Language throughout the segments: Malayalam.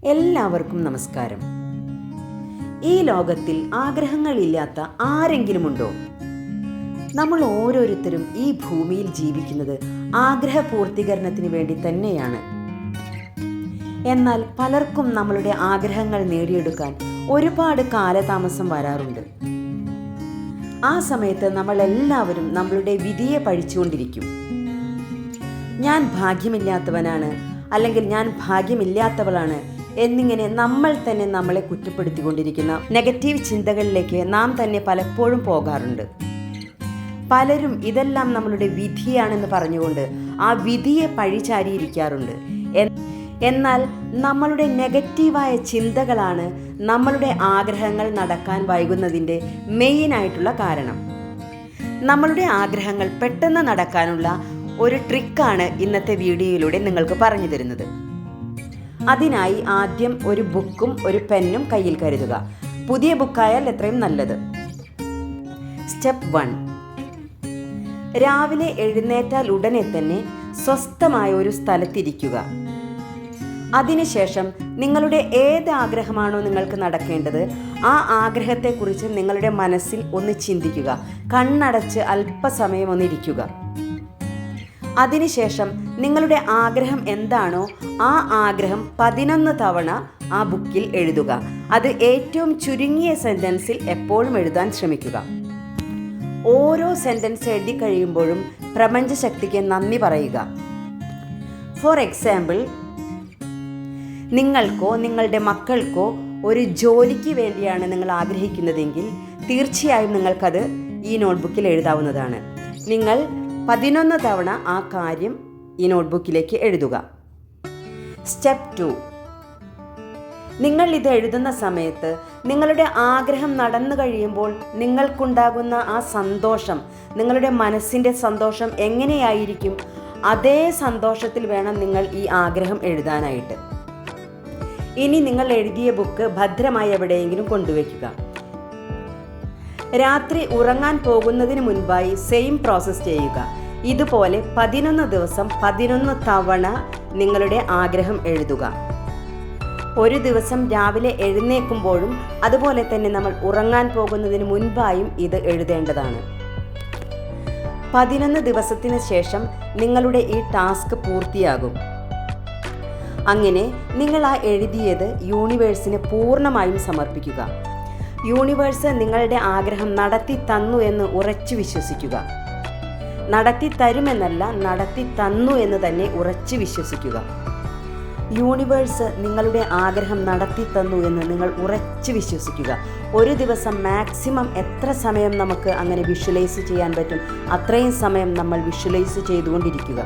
എല്ലാവർക്കും നമസ്കാരം. ഈ ലോകത്തിൽ ആഗ്രഹങ്ങളില്ലാത്ത ആരെങ്കിലുമുണ്ടോ? നമ്മൾ ഓരോരുത്തരും ഈ ഭൂമിയിൽ ജീവിക്കുന്നത് ആഗ്രഹപൂർത്തീകരണത്തിന് വേണ്ടി തന്നെയാണ്. എന്നാൽ പലർക്കും നമ്മളുടെ ആഗ്രഹങ്ങൾ നേടിയെടുക്കാൻ ഒരുപാട് കാലതാമസം വരാറുണ്ട്. ആ സമയത്ത് നമ്മൾ എല്ലാവരും നമ്മളുടെ വിധിയെ പഴിച്ചുകൊണ്ടിരിക്കും. ഞാൻ ഭാഗ്യമില്ലാത്തവനാണ്, അല്ലെങ്കിൽ ഞാൻ ഭാഗ്യമില്ലാത്തവളാണ് എന്നിങ്ങനെ നമ്മൾ തന്നെ നമ്മളെ കുറ്റപ്പെടുത്തിക്കൊണ്ടിരിക്കുന്ന നെഗറ്റീവ് ചിന്തകളിലേക്ക് നാം തന്നെ പലപ്പോഴും പോകാറുണ്ട്. പലരും ഇതെല്ലാം നമ്മളുടെ വിധിയാണെന്ന് പറഞ്ഞുകൊണ്ട് ആ വിധിയെ പഴിചാരിയിരിക്കാറുണ്ട്. എന്നാൽ നമ്മളുടെ നെഗറ്റീവായ ചിന്തകളാണ് നമ്മളുടെ ആഗ്രഹങ്ങൾ നടക്കാൻ വൈകുന്നതിൻ്റെ മെയിനായിട്ടുള്ള കാരണം. നമ്മളുടെ ആഗ്രഹങ്ങൾ പെട്ടെന്ന് നടക്കാനുള്ള ഒരു ട്രിക്കാണ് ഇന്നത്തെ വീഡിയോയിലൂടെ നിങ്ങൾക്ക് പറഞ്ഞു തരുന്നത്. അതിനായി ആദ്യം ഒരു ബുക്കും ഒരു പെന്നും കയ്യിൽ കരുതുക. പുതിയ ബുക്കായാൽ എത്രയും നല്ലത്. സ്റ്റെപ്പ് 1. രാവിലെ എഴുന്നേറ്റാൽ ഉടനെ തന്നെ സ്വസ്ഥമായ ഒരു സ്ഥലത്തിരിക്കുക. അതിനുശേഷം നിങ്ങളുടെ ഏത് ആഗ്രഹമാണോ നിങ്ങൾക്ക് നടക്കേണ്ടത് ആ ആഗ്രഹത്തെക്കുറിച്ച് നിങ്ങളുടെ മനസ്സിൽ ഒന്ന് ചിന്തിക്കുക. കണ്ണടച്ച് അല്പസമയം ഒന്നിരിക്കുക. അതിനുശേഷം നിങ്ങളുടെ ആഗ്രഹം എന്താണോ ആ ആഗ്രഹം 11 തവണ ആ ബുക്കിൽ എഴുതുക. അത് ഏറ്റവും ചുരുങ്ങിയ സെൻറ്റൻസിൽ എപ്പോഴും എഴുതാൻ ശ്രമിക്കുക. ഓരോ സെൻറ്റൻസ് എഴുതി കഴിയുമ്പോഴും പ്രപഞ്ചശക്തിക്ക് നന്ദി പറയുക. ഫോർ എക്സാമ്പിൾ, നിങ്ങൾക്കോ നിങ്ങളുടെ മക്കൾക്കോ ഒരു ജോലിക്ക് വേണ്ടിയാണ് നിങ്ങൾ ആഗ്രഹിക്കുന്നതെങ്കിൽ തീർച്ചയായും നിങ്ങൾക്കത് ഈ നോട്ട്ബുക്കിൽ എഴുതാവുന്നതാണ്. നിങ്ങൾ 11 തവണ ആ കാര്യം ഈ നോട്ട്ബുക്കിലേക്ക് എഴുതുക. സ്റ്റെപ്പ് 2. നിങ്ങൾ ഇത് എഴുതുന്ന സമയത്ത് നിങ്ങളുടെ ആഗ്രഹം നടന്നു കഴിയുമ്പോൾ നിങ്ങൾക്കുണ്ടാകുന്ന ആ സന്തോഷം, നിങ്ങളുടെ മനസ്സിൻ്റെ സന്തോഷം എങ്ങനെയായിരിക്കും, അതേ സന്തോഷത്തിൽ വേണം നിങ്ങൾ ഈ ആഗ്രഹം എഴുതാനായിട്ട്. ഇനി നിങ്ങൾ എഴുതിയ ബുക്ക് ഭദ്രമായി എവിടെയെങ്കിലും കൊണ്ടുവയ്ക്കുക. രാത്രി ഉറങ്ങാൻ പോകുന്നതിന് മുൻപായി സെയിം പ്രോസസ്സ് ചെയ്യുക. ഇതുപോലെ 11 ദിവസം 11 തവണ നിങ്ങളുടെ ആഗ്രഹം എഴുതുക. ഒരു ദിവസം രാവിലെ എഴുന്നേൽക്കുമ്പോഴും അതുപോലെ തന്നെ നമ്മൾ ഉറങ്ങാൻ പോകുന്നതിന് മുൻപായും ഇത് എഴുതേണ്ടതാണ്. 11 ദിവസത്തിന് ശേഷം നിങ്ങളുടെ ഈ ടാസ്ക് പൂർത്തിയാകും. അങ്ങനെ നിങ്ങൾ ആ എഴുതിയത് യൂണിവേഴ്സിന് പൂർണ്ണമായും സമർപ്പിക്കുക. യൂണിവേഴ്സ് നിങ്ങളുടെ ആഗ്രഹം നടത്തി തന്നു എന്ന് ഉറച്ചു വിശ്വസിക്കുക. നടത്തി തരുമെന്നല്ല, നടത്തി തന്നു എന്ന് തന്നെ ഉറച്ചു വിശ്വസിക്കുക. യൂണിവേഴ്സ് നിങ്ങളുടെ ആഗ്രഹം നടത്തി തന്നു എന്ന് നിങ്ങൾ ഉറച്ചു വിശ്വസിക്കുക. ഒരു ദിവസം മാക്സിമം എത്ര സമയം നമുക്ക് അങ്ങനെ വിഷ്വലൈസ് ചെയ്യാൻ പറ്റും അത്രയും സമയം നമ്മൾ വിഷ്വലൈസ് ചെയ്തുകൊണ്ടിരിക്കുക.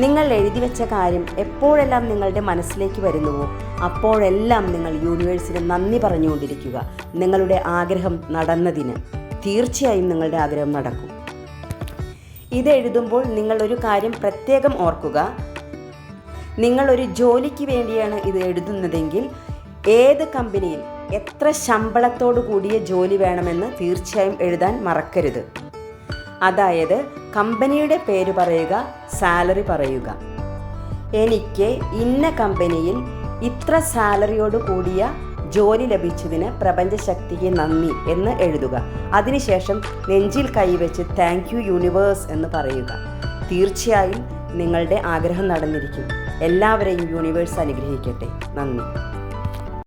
നിങ്ങൾ എഴുതി വെച്ച കാര്യം എപ്പോഴെല്ലാം നിങ്ങളുടെ മനസ്സിലേക്ക് വരുന്നുവോ അപ്പോഴെല്ലാം നിങ്ങൾ യൂണിവേഴ്സിന് നന്ദി പറഞ്ഞുകൊണ്ടിരിക്കുക. നിങ്ങളുടെ ആഗ്രഹം നടന്നതിന് തീർച്ചയായും നിങ്ങളുടെ ആഗ്രഹം നടക്കും. ഇത് എഴുതുമ്പോൾ നിങ്ങളൊരു കാര്യം പ്രത്യേകം ഓർക്കുക. നിങ്ങളൊരു ജോലിക്ക് വേണ്ടിയാണ് ഇത് എഴുതുന്നതെങ്കിൽ ഏത് കമ്പനിയിൽ എത്ര ശമ്പളത്തോടു കൂടിയ ജോലി വേണമെന്ന് തീർച്ചയായും എഴുതാൻ മറക്കരുത്. അതായത് കമ്പനിയുടെ പേര് പറയുക, സാലറി പറയുക. എനിക്ക് ഇന്ന കമ്പനിയിൽ ഇത്ര സാലറിയോട് കൂടിയ ജോലി ലഭിച്ചതിന് പ്രപഞ്ചശക്തിക്ക് നന്ദി എന്ന് എഴുതുക. അതിനുശേഷം നെഞ്ചിൽ കൈവച്ച് താങ്ക് യു യൂണിവേഴ്സ് എന്ന് പറയുക. തീർച്ചയായും നിങ്ങളുടെ ആഗ്രഹം നടന്നിരിക്കും. എല്ലാവരെയും യൂണിവേഴ്സ് അനുഗ്രഹിക്കട്ടെ. നന്ദി.